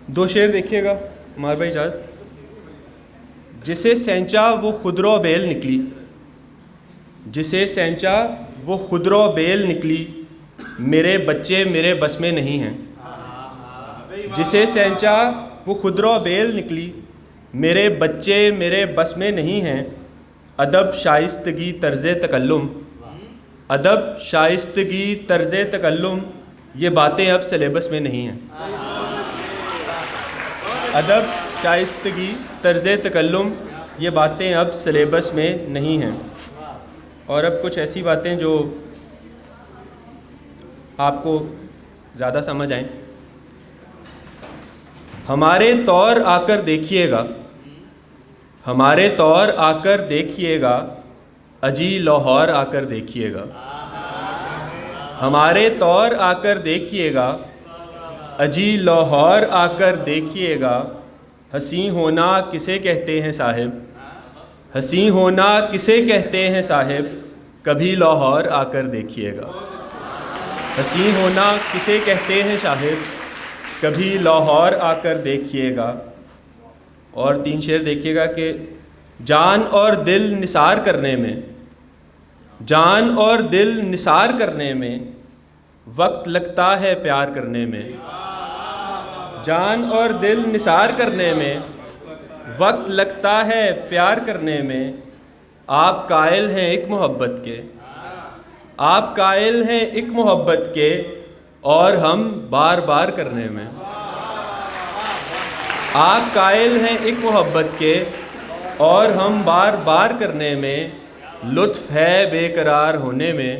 دو شعر دیکھیے گا عمار بھائی جاد. جسے سینچا وہ خودرو بیل نکلی، جسے سینچا وہ خودرو بیل نکلی، میرے بچے میرے بس میں نہیں ہیں. جسے سینچا وہ خودرو بیل نکلی، میرے بچے میرے بس میں نہیں ہیں. ادب شائستگی طرز تکلم، ادب شائستگی طرز تکلم، یہ باتیں اب سلیبس میں نہیں ہیں. ادب شائستگی طرز تکلم، یہ باتیں اب سلیبس میں نہیں ہیں. اور اب کچھ ایسی باتیں جو آپ کو زیادہ سمجھ آئیں. ہمارے طور آ کر دیکھیے گا، ہمارے طور آ کر دیکھیے گا، اجی لاہور آ کر دیکھیے گا. ہمارے طور آ کر دیکھیے گا، اجی لاہور آ کر دیکھیے گا. حسین ہونا کسے کہتے ہیں صاحب، حسین ہونا کسے کہتے ہیں صاحب، کبھی لاہور آ کر دیکھیے گا. حسین ہونا کسے کہتے ہیں صاحب، کبھی لاہور آ کر دیکھیے گا. اور تین شعر دیکھیے گا کہ جان اور دل نثار کرنے میں، جان اور دل نثار کرنے میں وقت لگتا ہے پیار کرنے میں. جان اور دل نثار کرنے میں وقت لگتا ہے پیار کرنے میں. آپ قائل ہیں ایک محبت کے، آپ قائل ہیں ایک محبت کے، اور ہم بار بار کرنے میں. آپ قائل ہیں ایک محبت کے، اور ہم بار بار کرنے میں. لطف ہے بے قرار ہونے میں،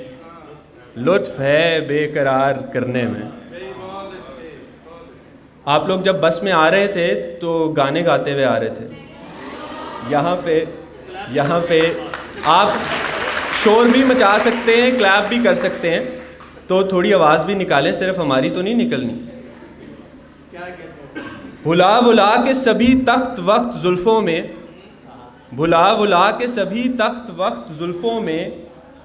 لطف ہے بے قرار کرنے میں. آپ لوگ جب بس میں آ رہے تھے تو گانے گاتے ہوئے آ رہے تھے. یہاں پہ آپ شور بھی مچا سکتے ہیں، کلیپ بھی کر سکتے ہیں، تو تھوڑی آواز بھی نکالیں، صرف ہماری تو نہیں نکلنی. بھلا بھلا کے سبھی تخت وقت زلفوں میں، بھلا بھلا کے سبھی تخت وقت زلفوں میں،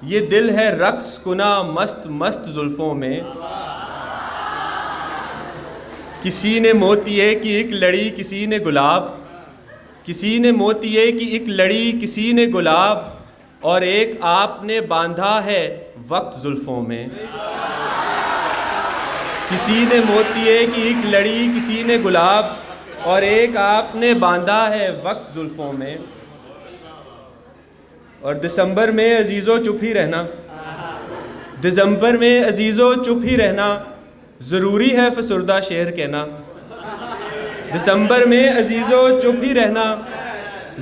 یہ دل ہے رقص کنا مست مست زلفوں میں. کسی نے موتیے کی ایک لڑی کسی نے گلاب، کسی نے موتیے کی ایک لڑی کسی نے گلاب، اور ایک آپ نے باندھا ہے وقت زلفوں میں. کسی نے موتیے کی ایک لڑی کسی نے گلاب، اور ایک آپ نے باندھا ہے وقت زلفوں میں. اور دسمبر میں عزیزو چپ ہی رہنا، دسمبر میں عزیزو چپ ہی رہنا، ضروری ہے فسردہ شعر کہنا. دسمبر میں عزیزو چپ ہی رہنا،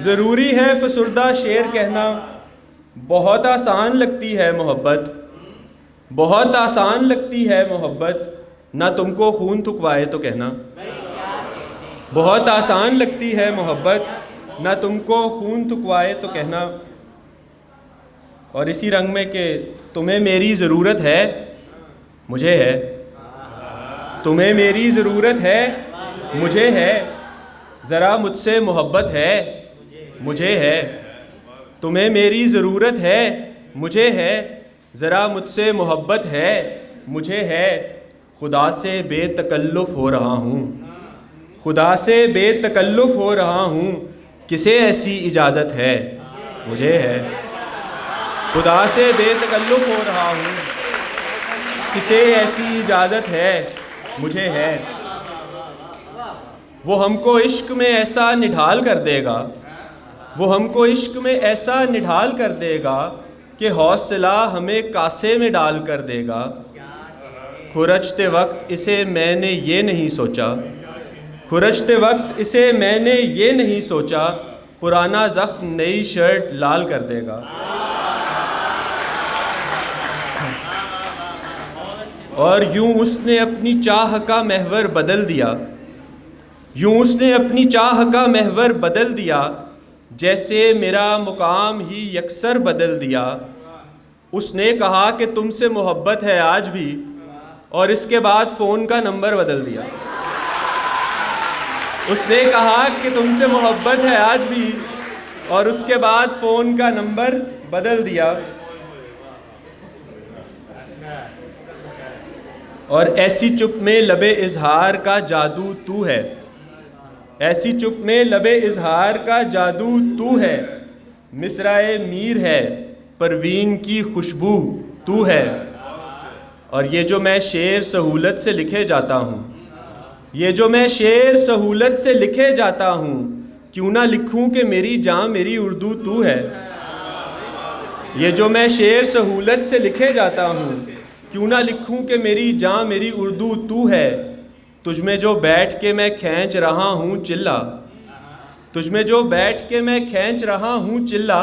ضروری ہے فسردہ شعر کہنا. بہت آسان لگتی ہے محبت، بہت آسان لگتی ہے محبت، نہ تم کو خون تھکوائے تو کہنا. بہت آسان لگتی ہے محبت، نہ تم کو خون تھکوائے تو کہنا. اور اسی رنگ میں کہ تمہیں میری ضرورت ہے، مجھے ہے. تمہیں میری ضرورت ہے، مجھے ہے. ذرا مجھ سے محبت ہے، مجھے ہے. تمہیں میری ضرورت ہے، مجھے ہے. ذرا مجھ سے محبت ہے، مجھے ہے. خدا سے بے تکلف ہو رہا ہوں، خدا سے بے تکلف ہو رہا ہوں. کسے ایسی اجازت ہے، مجھے ہے. خدا سے بے تکلف ہو رہا ہوں، کسے ایسی اجازت ہے، مجھے ہے. وہ ہم کو عشق میں ایسا نڈھال کر دے گا، وہ ہم کو عشق میں ایسا نڈھال کر دے گا، کہ حوصلہ ہمیں کاسے میں ڈال کر دے گا. کھرچتے وقت اسے میں نے یہ نہیں سوچا، کھرچتے وقت اسے میں نے یہ نہیں سوچا، پرانا زخم نئی شرٹ لال کر دے گا. اور یوں اس نے اپنی چاہ کا محور بدل دیا، یوں اس نے اپنی چاہ کا محور بدل دیا، جیسے میرا مقام ہی یکسر بدل دیا. اس نے کہا کہ تم سے محبت ہے آج بھی، اور اس کے بعد فون کا نمبر بدل دیا. اس نے کہا کہ تم سے محبت ہے آج بھی، اور اس کے بعد فون کا نمبر بدل دیا. اور ایسی چپ میں لبے اظہار کا جادو تو ہے، ایسی چپ میں لبے اظہار کا جادو تو ہے، مصرعِ میر ہے پروین کی خوشبو تو ہے۔ اور یہ جو میں شعر سہولت سے لکھے جاتا ہوں، یہ جو میں شعر سہولت سے لکھے جاتا ہوں، کیوں نہ لکھوں کہ میری جاں میری اردو تو ہے۔ یہ جو میں شعر سہولت سے لکھے جاتا ہوں، کیوں نہ لکھوں کہ میری جاں میری اردو تو ہے۔ تجھ میں جو بیٹھ کے میں کھینچ رہا ہوں چلا، تجھ میں جو بیٹھ کے میں کھینچ رہا ہوں چلا،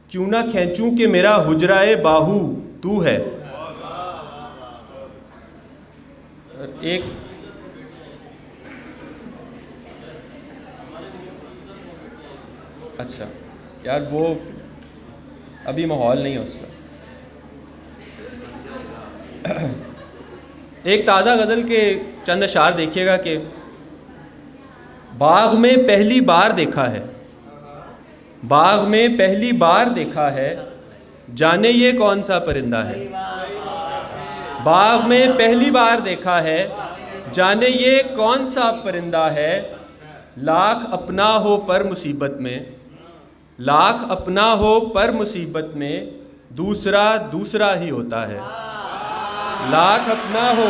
کیوں نہ کھینچوں کہ میرا حجرۂ باہو تو ہے۔ ایک اچھا یار وہ ابھی ماحول نہیں ہے اس کا۔ ایک تازہ غزل کے چند اشعار دیکھیے گا کہ باغ میں پہلی بار دیکھا ہے، باغ میں پہلی بار دیکھا ہے، جانے یہ کون سا پرندہ ہے۔ باغ میں پہلی بار دیکھا ہے، جانے یہ کون سا پرندہ ہے۔ لاکھ اپنا ہو پر مصیبت میں، لاکھ اپنا ہو پر مصیبت میں، دوسرا دوسرا ہی ہوتا ہے۔ لاکھ اپنا ہو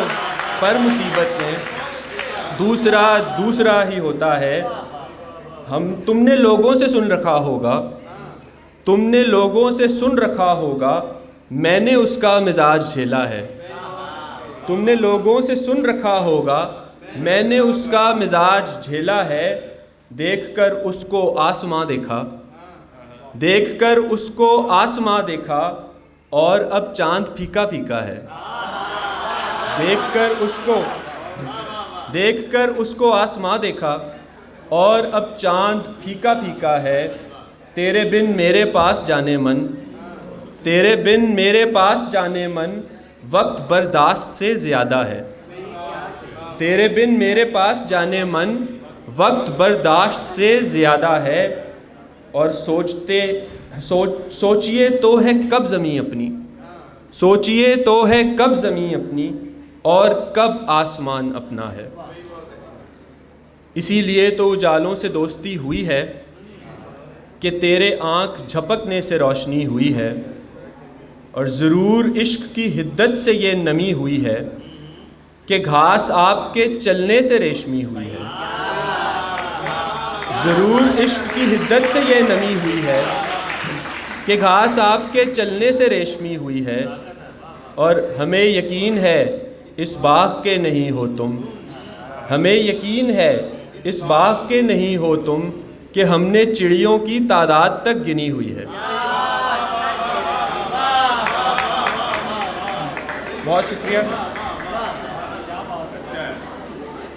پر مصیبت میں، دوسرا دوسرا ہی ہوتا ہے۔ تم نے لوگوں سے سن رکھا ہوگا، تم نے لوگوں سے سن رکھا ہوگا، میں نے اس کا مزاج جھیلا ہے۔ تم نے لوگوں سے سن رکھا ہوگا، میں نے اس کا مزاج جھیلا ہے۔ دیکھ کر اس کو آسماں دیکھا، دیکھ کر اس کو آسماں دیکھا، اور اب چاند پھیکا پھیکا ہے۔ دیکھ کر اس کو آسماں دیکھا، اور اب چاند پھیکا پھیکا ہے۔ تیرے بن میرے پاس جانے من، تیرے بن میرے پاس جانے من، وقت برداشت سے زیادہ ہے۔ تیرے بن میرے پاس جانے من، وقت برداشت سے زیادہ ہے۔ اور سوچئے تو ہے کب زمیں اپنی، سوچئے تو ہے کب زمیں اپنی، اور کب آسمان اپنا ہے۔ اسی لیے تو اجالوں سے دوستی ہوئی ہے، کہ تیرے آنکھ جھپکنے سے روشنی ہوئی ہے۔ اور ضرور عشق کی حدت سے یہ نمی ہوئی ہے، کہ گھاس آپ کے چلنے سے ریشمی ہوئی ہے۔ ضرور عشق کی حدت سے یہ نمی ہوئی ہے، کہ گھاس آپ کے چلنے سے ریشمی ہوئی ہے۔ اور ہمیں یقین ہے اس باغ کے نہیں ہو تم، ہمیں یقین ہے اس باغ کے نہیں ہو تم، کہ ہم نے چڑیوں کی تعداد تک گنی ہوئی ہے۔ بہت شکریہ۔